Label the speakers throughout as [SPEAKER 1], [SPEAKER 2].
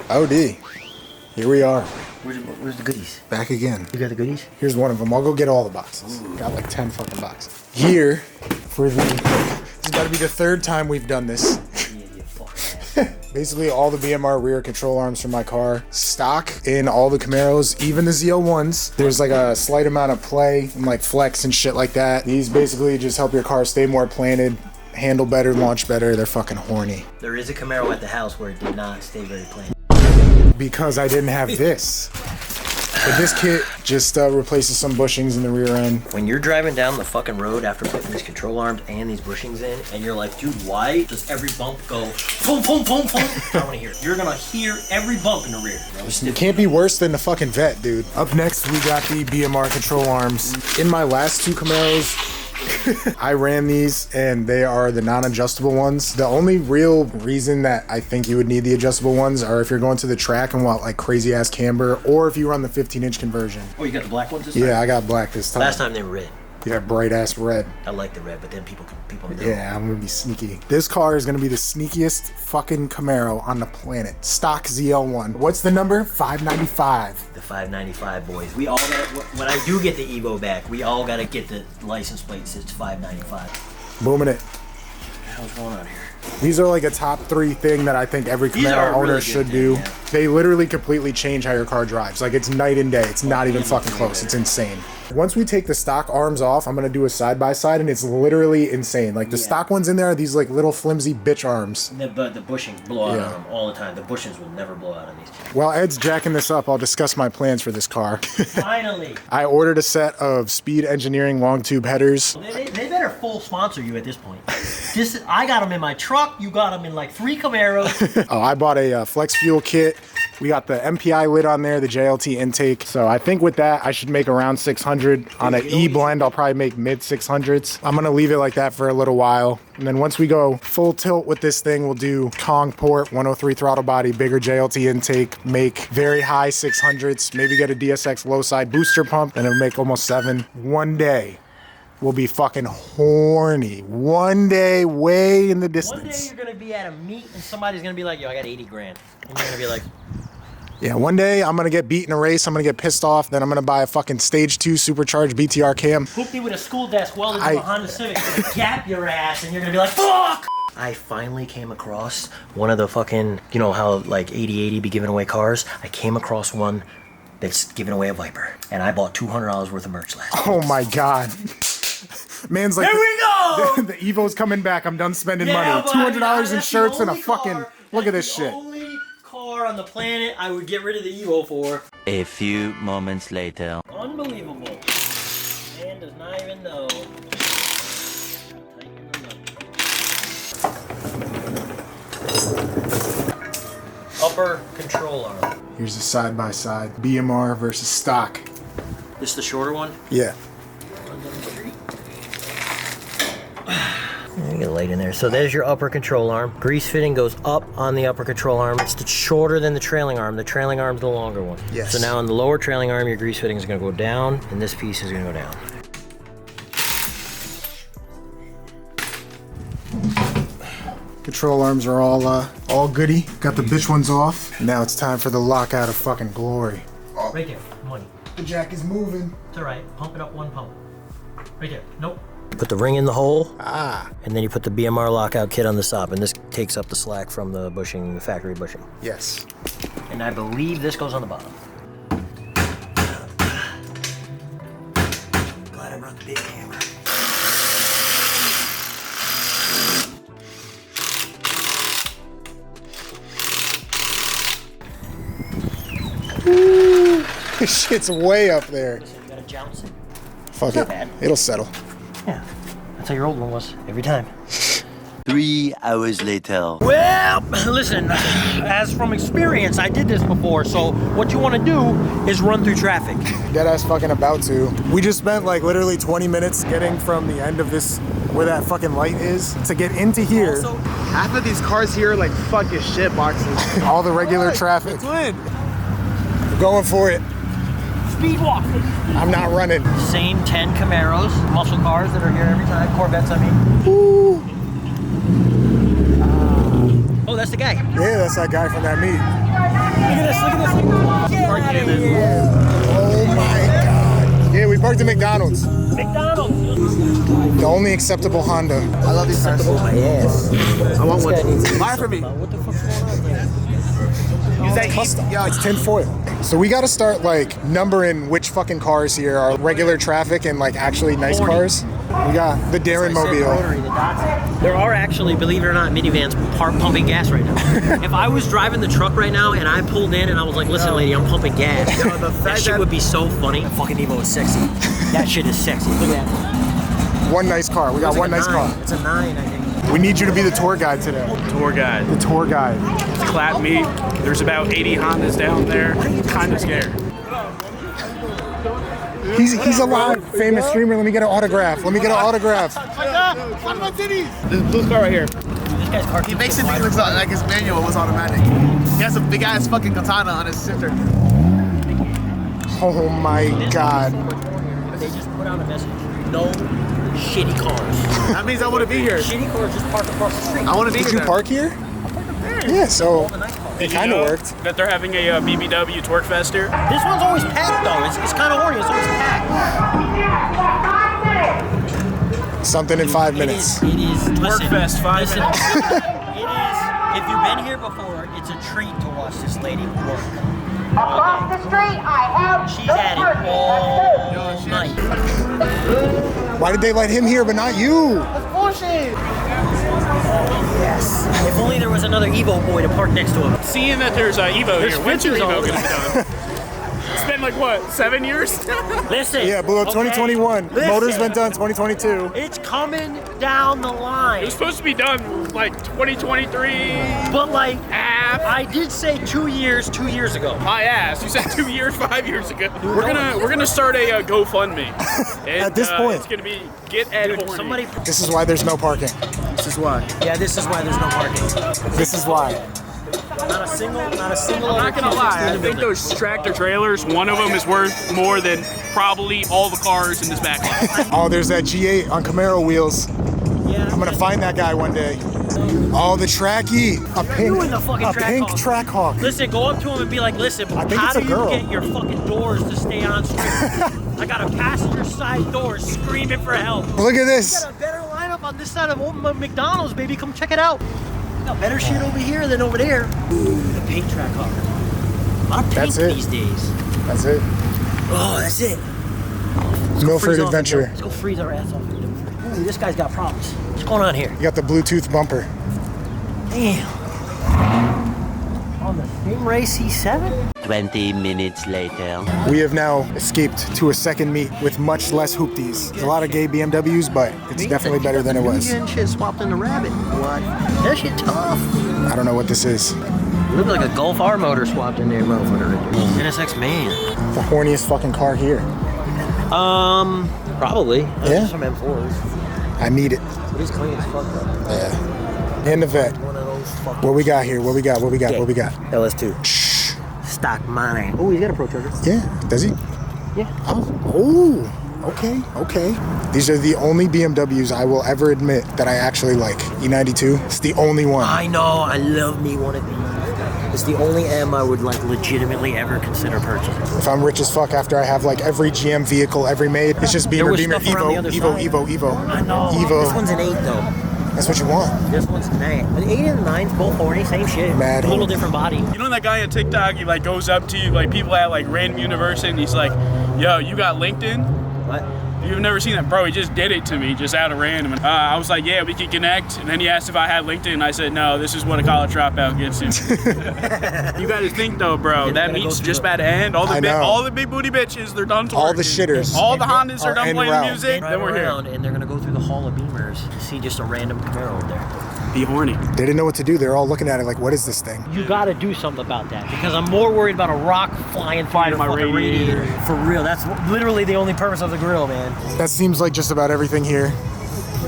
[SPEAKER 1] OD. Here we are.
[SPEAKER 2] Where's the goodies?
[SPEAKER 1] Back again.
[SPEAKER 2] You got the goodies?
[SPEAKER 1] Here's one of them. I'll go get all the boxes. Got like 10 fucking boxes. Here for the... This has got to be the third time we've done this. Basically all the BMR rear control arms for my car. Stock in all the Camaros, even the ZL1s. There's like a slight amount of play and like flex and shit like that. These basically just help your car stay more planted, handle better, launch better. They're fucking horny.
[SPEAKER 2] There is a Camaro at the house where it did not stay very planted.
[SPEAKER 1] Because I didn't have this. But this kit just replaces some bushings in the rear end.
[SPEAKER 2] When you're driving down the fucking road after putting these control arms and these bushings in, and you're like, dude, why does every bump go boom, boom, boom, boom? I want to hear it. You're gonna hear every bump in the rear.
[SPEAKER 1] It can't be worse than the fucking Vet, dude. Up next, we got the BMR control arms. In my last two Camaros, I ran these and they are the non-adjustable ones. The only real reason that I think you would need the adjustable ones are if you're going to the track and want like crazy ass camber, or if you run the 15-inch conversion.
[SPEAKER 2] Oh, you got the black ones this time?
[SPEAKER 1] Yeah, I got black this time.
[SPEAKER 2] Last time they were red.
[SPEAKER 1] Yeah, bright ass red.
[SPEAKER 2] I like the red, but then people know.
[SPEAKER 1] Yeah, I'm gonna be sneaky. This car is gonna be the sneakiest fucking Camaro on the planet. Stock ZL1. What's the number? 595.
[SPEAKER 2] The 595 boys. We all got. When I do get the Evo back, we all gotta get the license plate that says 595.
[SPEAKER 1] Booming it.
[SPEAKER 2] What the hell's going on here?
[SPEAKER 1] These are like a top 3 thing that I think every Camaro owner really should do. Yeah. They literally completely change how your car drives. Like, it's night and day. It's not even fucking close. It's insane. Once we take the stock arms off, I'm gonna do a side-by-side, and it's literally insane. Like, the stock ones in there are these like little flimsy bitch arms.
[SPEAKER 2] But the bushings blow out on them all the time. The bushings will never blow out on these.
[SPEAKER 1] While Ed's jacking this up, I'll discuss my plans for this car.
[SPEAKER 2] Finally.
[SPEAKER 1] I ordered a set of Speed Engineering long tube headers.
[SPEAKER 2] They better full sponsor you at this point. I got them in my truck. You got them in like 3 Camaros.
[SPEAKER 1] Oh, I bought a flex fuel kit. We got the MPI lid on there, the JLT intake. So I think with that, I should make around 600. On an E-blend, I'll probably make mid 600s. I'm gonna leave it like that for a little while. And then once we go full tilt with this thing, we'll do Kong port, 103 throttle body, bigger JLT intake, make very high 600s, maybe get a DSX low side booster pump, and it'll make almost 7. One day, we'll be fucking horny. One day, way in the distance.
[SPEAKER 2] One day you're gonna be at a meet and somebody's gonna be like, yo, I got 80 grand. And you're gonna be like,
[SPEAKER 1] yeah, one day I'm gonna get beat in a race, I'm gonna get pissed off, then I'm gonna buy a fucking stage 2 supercharged BTR cam.
[SPEAKER 2] Hook me with a school desk welded to a Honda Civic, gonna gap your ass, and you're gonna be like, fuck! I finally came across one of the fucking, you know how like 80/80 be giving away cars? I came across one that's giving away a Viper, and I bought $200 worth of merch last week.
[SPEAKER 1] Oh my God. Man's like,
[SPEAKER 2] here we go!
[SPEAKER 1] The Evo's coming back, I'm done spending money. $200 in shirts and a fucking, look at this shit.
[SPEAKER 2] On the planet I would get rid of the Evo for.
[SPEAKER 3] A few moments later.
[SPEAKER 2] Unbelievable. Man does not even know. Upper control arm.
[SPEAKER 1] Here's a side-by-side. BMR versus stock.
[SPEAKER 2] This the shorter one?
[SPEAKER 1] Yeah.
[SPEAKER 2] You get light in there. So there's your upper control arm. Grease fitting goes up on the upper control arm. It's shorter than the trailing arm. The trailing arm's the longer one.
[SPEAKER 1] Yes.
[SPEAKER 2] So now on the lower trailing arm, your grease fitting is going to go down, and this piece is going to go down.
[SPEAKER 1] Control arms are all goody. Got the bitch ones off. Now it's time for the lockout of fucking glory.
[SPEAKER 2] Oh. Right there. Money.
[SPEAKER 1] The jack is moving.
[SPEAKER 2] It's all right. Pump it up 1 pump. Right there. Nope. Put the ring in the hole, and then you put the BMR lockout kit on the top, and this takes up the slack from the bushing, the factory bushing.
[SPEAKER 1] Yes.
[SPEAKER 2] And I believe this goes on the bottom. Glad I brought the big hammer.
[SPEAKER 1] Ooh, this shit's way up there.
[SPEAKER 2] Listen, you gotta jounce it.
[SPEAKER 1] Fuck it.
[SPEAKER 2] Bad.
[SPEAKER 1] It'll settle.
[SPEAKER 2] Yeah, that's how your old one was, every time.
[SPEAKER 3] 3 hours later.
[SPEAKER 2] Well, listen, as from experience, I did this before, so what you want to do is run through traffic.
[SPEAKER 1] Deadass fucking about to. We just spent like literally 20 minutes getting from the end of this, where that fucking light is, to get into here.
[SPEAKER 4] Also, half of these cars here are like fucking shit boxes.
[SPEAKER 1] All the regular traffic.
[SPEAKER 4] We're
[SPEAKER 1] going for it.
[SPEAKER 2] Speed walk.
[SPEAKER 1] I'm not running.
[SPEAKER 2] Same 10 Camaros, muscle cars that are here every time. Corvettes, I mean.
[SPEAKER 1] Ooh.
[SPEAKER 2] Oh, that's the guy.
[SPEAKER 1] Yeah, that's that guy from that meet. parked at McDonald's.
[SPEAKER 2] McDonald's.
[SPEAKER 1] The only acceptable Honda.
[SPEAKER 4] I love these cars.
[SPEAKER 2] Oh my ass.
[SPEAKER 4] I want one.
[SPEAKER 2] This guy needs to do
[SPEAKER 4] Buy it for me.
[SPEAKER 2] something about what the fuck's going on there?
[SPEAKER 4] Use that
[SPEAKER 1] Custom.
[SPEAKER 4] Yo,
[SPEAKER 1] It's tinfoil. So we got to start like numbering which fucking cars here are regular traffic and like actually nice
[SPEAKER 2] 40.
[SPEAKER 1] cars. We got the Darren Mobile.
[SPEAKER 2] Rotary, the Datsun. There are actually, believe it or not, minivans pumping gas right now. If I was driving the truck right now and I pulled in and I was like, listen, lady, I'm pumping gas.
[SPEAKER 4] Yo, the
[SPEAKER 2] That
[SPEAKER 4] fact
[SPEAKER 2] shit
[SPEAKER 4] that
[SPEAKER 2] would be so funny. The fucking Evo is sexy. That shit is sexy. Look at that.
[SPEAKER 1] One nice car. We got
[SPEAKER 2] It's
[SPEAKER 1] one
[SPEAKER 2] like
[SPEAKER 1] nice
[SPEAKER 2] a
[SPEAKER 1] car.
[SPEAKER 2] 9. It's a 9, I think.
[SPEAKER 1] We need you to be the tour guide today.
[SPEAKER 5] Tour guide.
[SPEAKER 1] The tour guide.
[SPEAKER 5] Clap me. There's about 80 Hondas down there. Kind of scared.
[SPEAKER 1] He's a live famous streamer. Let me get an autograph. Let me get an autograph.
[SPEAKER 4] this blue car right here.
[SPEAKER 2] This guy's car
[SPEAKER 4] He makes it look like his manual was automatic. He has a big ass fucking katana on his shifter.
[SPEAKER 1] Oh my God.
[SPEAKER 2] They just put out a message. No shitty cars.
[SPEAKER 4] That means I want to be here.
[SPEAKER 2] Shitty cars just park across the street.
[SPEAKER 4] I want to be
[SPEAKER 1] Did
[SPEAKER 4] here.
[SPEAKER 1] you park here? Yeah, so it kind of worked.
[SPEAKER 5] That they're having a BBW Torque Fest here.
[SPEAKER 2] This one's always packed though. It's kind of horny. It's always packed.
[SPEAKER 1] Something in 5 minutes.
[SPEAKER 2] It is.
[SPEAKER 5] Torque
[SPEAKER 2] Listen,
[SPEAKER 5] Fest, 5
[SPEAKER 2] listen.
[SPEAKER 5] minutes.
[SPEAKER 2] It is. If you've been here before, it's a treat to watch this lady work.
[SPEAKER 6] Across the street, I have
[SPEAKER 2] She's at it all night.
[SPEAKER 1] Why did they let him here but not you?
[SPEAKER 2] Yes. If only there was another Evo boy to park next to him.
[SPEAKER 5] Seeing that there's Evo
[SPEAKER 2] There's
[SPEAKER 5] here, when's your
[SPEAKER 2] pictures
[SPEAKER 5] Evo
[SPEAKER 2] all
[SPEAKER 5] going to be done? It's been like, what, 7 years?
[SPEAKER 2] Listen.
[SPEAKER 1] Yeah, blew up
[SPEAKER 2] okay?
[SPEAKER 1] 2021.
[SPEAKER 2] Listen.
[SPEAKER 1] Motors went done 2022.
[SPEAKER 2] It's coming down the
[SPEAKER 5] It
[SPEAKER 2] line.
[SPEAKER 5] was supposed to be done like 2023.
[SPEAKER 2] But like,
[SPEAKER 5] Half.
[SPEAKER 2] I did say 2 years 2 years ago.
[SPEAKER 5] My ass. You said 2 years, 5 years ago. We're gonna start a GoFundMe. And,
[SPEAKER 1] At this point.
[SPEAKER 5] it's gonna be Get Ed
[SPEAKER 2] Dude,
[SPEAKER 5] Horny.
[SPEAKER 2] somebody.
[SPEAKER 1] This is why there's no parking.
[SPEAKER 4] This is why.
[SPEAKER 2] Yeah, this is why there's no parking.
[SPEAKER 1] This is why.
[SPEAKER 2] Not a single.
[SPEAKER 5] I'm not gonna lie. I think those tractor trailers, one of them is worth more than probably all the cars in this back lot.
[SPEAKER 1] Oh, there's that G8 on Camaro wheels.
[SPEAKER 2] Yeah.
[SPEAKER 1] I'm gonna find that guy one day. Oh, the Tracky. A
[SPEAKER 2] You and the fucking
[SPEAKER 1] pink
[SPEAKER 2] Trackhawk.
[SPEAKER 1] track hawk.
[SPEAKER 2] Listen, go up to him and be like, listen,
[SPEAKER 1] I think
[SPEAKER 2] how
[SPEAKER 1] it's a
[SPEAKER 2] do
[SPEAKER 1] girl.
[SPEAKER 2] you get your fucking doors to stay on street? I got a passenger side door screaming for help.
[SPEAKER 1] Look at
[SPEAKER 2] We
[SPEAKER 1] this.
[SPEAKER 2] got a better lineup on this side of McDonald's, baby. Come check it out. We got better shit over here than over there. The paint Trackhawk. A lot of paint
[SPEAKER 1] That's it.
[SPEAKER 2] these days.
[SPEAKER 1] That's it.
[SPEAKER 2] Oh, that's it.
[SPEAKER 1] Milford
[SPEAKER 2] Freeze off
[SPEAKER 1] Adventure.
[SPEAKER 2] Let's go freeze our ass off. Ooh, this guy's got problems. What's going on here?
[SPEAKER 1] You got the Bluetooth bumper.
[SPEAKER 2] Damn. On the same race C7?
[SPEAKER 3] 20 minutes later.
[SPEAKER 1] We have now escaped to a second meet with much less hoopties. There's a lot of gay BMWs, but it's definitely better than it was.
[SPEAKER 2] And shit swapped into Rabbit. What? That shit tough.
[SPEAKER 1] I don't know what this is.
[SPEAKER 2] Look like a Golf R motor swapped in there, motherfucker. NSX man.
[SPEAKER 1] The horniest fucking car here.
[SPEAKER 2] Probably.
[SPEAKER 1] Yeah?
[SPEAKER 2] Some M4s.
[SPEAKER 1] I need it.
[SPEAKER 2] It is clean as fuck though.
[SPEAKER 1] Yeah. And the vet.
[SPEAKER 2] One of those fucking.
[SPEAKER 1] What we got here? What we got? What we got? What we got?
[SPEAKER 2] LS2. Stock money. Oh, he's got a Pro Charger.
[SPEAKER 1] Yeah. Does he?
[SPEAKER 2] Yeah.
[SPEAKER 1] Oh. Okay. Okay. These are the only BMWs I will ever admit that I actually like. E92. It's the only one.
[SPEAKER 2] I know. I love me one of these. It's the only M I would like legitimately ever consider purchasing.
[SPEAKER 1] If I'm rich as fuck after I have like every GM vehicle ever made, it's just Beamer,
[SPEAKER 2] was
[SPEAKER 1] Beamer,
[SPEAKER 2] stuff around the
[SPEAKER 1] Evo,
[SPEAKER 2] other
[SPEAKER 1] Evo,
[SPEAKER 2] side.
[SPEAKER 1] Evo, Evo.
[SPEAKER 2] I know.
[SPEAKER 1] Evo.
[SPEAKER 2] This one's an 8 though.
[SPEAKER 1] That's what you want.
[SPEAKER 2] This one's 9. The 8 and the 9's both horny, same shit.
[SPEAKER 1] Mad
[SPEAKER 2] A little
[SPEAKER 1] horny.
[SPEAKER 2] different body.
[SPEAKER 5] You know that guy on TikTok, he like goes up to you, like people at like random university, and he's like, yo, you got LinkedIn?
[SPEAKER 2] What?
[SPEAKER 5] You've never seen that? Bro, he just did it to me, just out of random. I was like, yeah, we can connect. And then he asked if I had LinkedIn, and I said, no, this is what a college dropout gets you. You gotta think though, bro, that
[SPEAKER 2] gotta go
[SPEAKER 5] meet's
[SPEAKER 2] through
[SPEAKER 5] just
[SPEAKER 2] it.
[SPEAKER 5] about to end. All
[SPEAKER 1] I
[SPEAKER 5] the
[SPEAKER 1] know.
[SPEAKER 5] all the big booty bitches, they're done twerking.
[SPEAKER 1] All the shitters.
[SPEAKER 5] All the Hondas are done
[SPEAKER 1] en
[SPEAKER 5] playing
[SPEAKER 1] route.
[SPEAKER 5] music,
[SPEAKER 2] Drive
[SPEAKER 5] then we're
[SPEAKER 2] around
[SPEAKER 5] here.
[SPEAKER 2] and they're gonna go through the Hall of Beamers to see just a random Camaro over there.
[SPEAKER 5] Be horny.
[SPEAKER 1] They didn't know what to do. They're all looking at it like, what is this thing?
[SPEAKER 2] You gotta do something about that because I'm more worried about a rock flying through your
[SPEAKER 5] my
[SPEAKER 2] fucking
[SPEAKER 5] radiator.
[SPEAKER 2] For real, that's literally the only purpose of the grill, man.
[SPEAKER 1] That seems like just about everything here.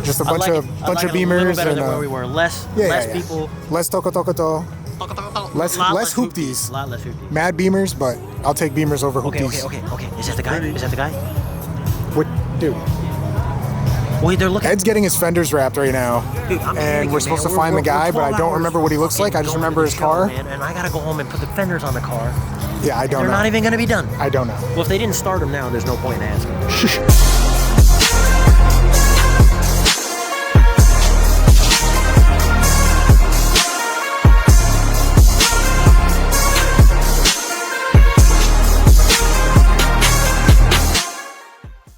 [SPEAKER 1] Just a bunch
[SPEAKER 2] I
[SPEAKER 1] of
[SPEAKER 2] like
[SPEAKER 1] bunch
[SPEAKER 2] it
[SPEAKER 1] of
[SPEAKER 2] a little
[SPEAKER 1] Beamers
[SPEAKER 2] better
[SPEAKER 1] and
[SPEAKER 2] than where we were. Less people.
[SPEAKER 1] Less toko toko to. Less
[SPEAKER 2] Lot
[SPEAKER 1] less hoopties.
[SPEAKER 2] A lot less hoopties.
[SPEAKER 1] Mad Beamers, but I'll take Beamers over
[SPEAKER 2] Okay.
[SPEAKER 1] hoopties.
[SPEAKER 2] Is that the guy? Is that the guy?
[SPEAKER 1] What, dude?
[SPEAKER 2] Wait, they're looking.
[SPEAKER 1] Ed's getting his fenders wrapped right now,
[SPEAKER 2] Dude, I'm
[SPEAKER 1] and
[SPEAKER 2] panicking,
[SPEAKER 1] we're supposed
[SPEAKER 2] man.
[SPEAKER 1] to find the
[SPEAKER 2] We're
[SPEAKER 1] guy, but I
[SPEAKER 2] 12
[SPEAKER 1] don't remember what he looks
[SPEAKER 2] hours
[SPEAKER 1] like. I just
[SPEAKER 2] going
[SPEAKER 1] remember
[SPEAKER 2] to
[SPEAKER 1] his
[SPEAKER 2] the show,
[SPEAKER 1] car.
[SPEAKER 2] man, and I gotta go home and put the fenders on the car.
[SPEAKER 1] Yeah, I don't
[SPEAKER 2] They're
[SPEAKER 1] know.
[SPEAKER 2] not even going to be done.
[SPEAKER 1] I don't know.
[SPEAKER 2] Well, if they didn't start them now, there's no point in asking.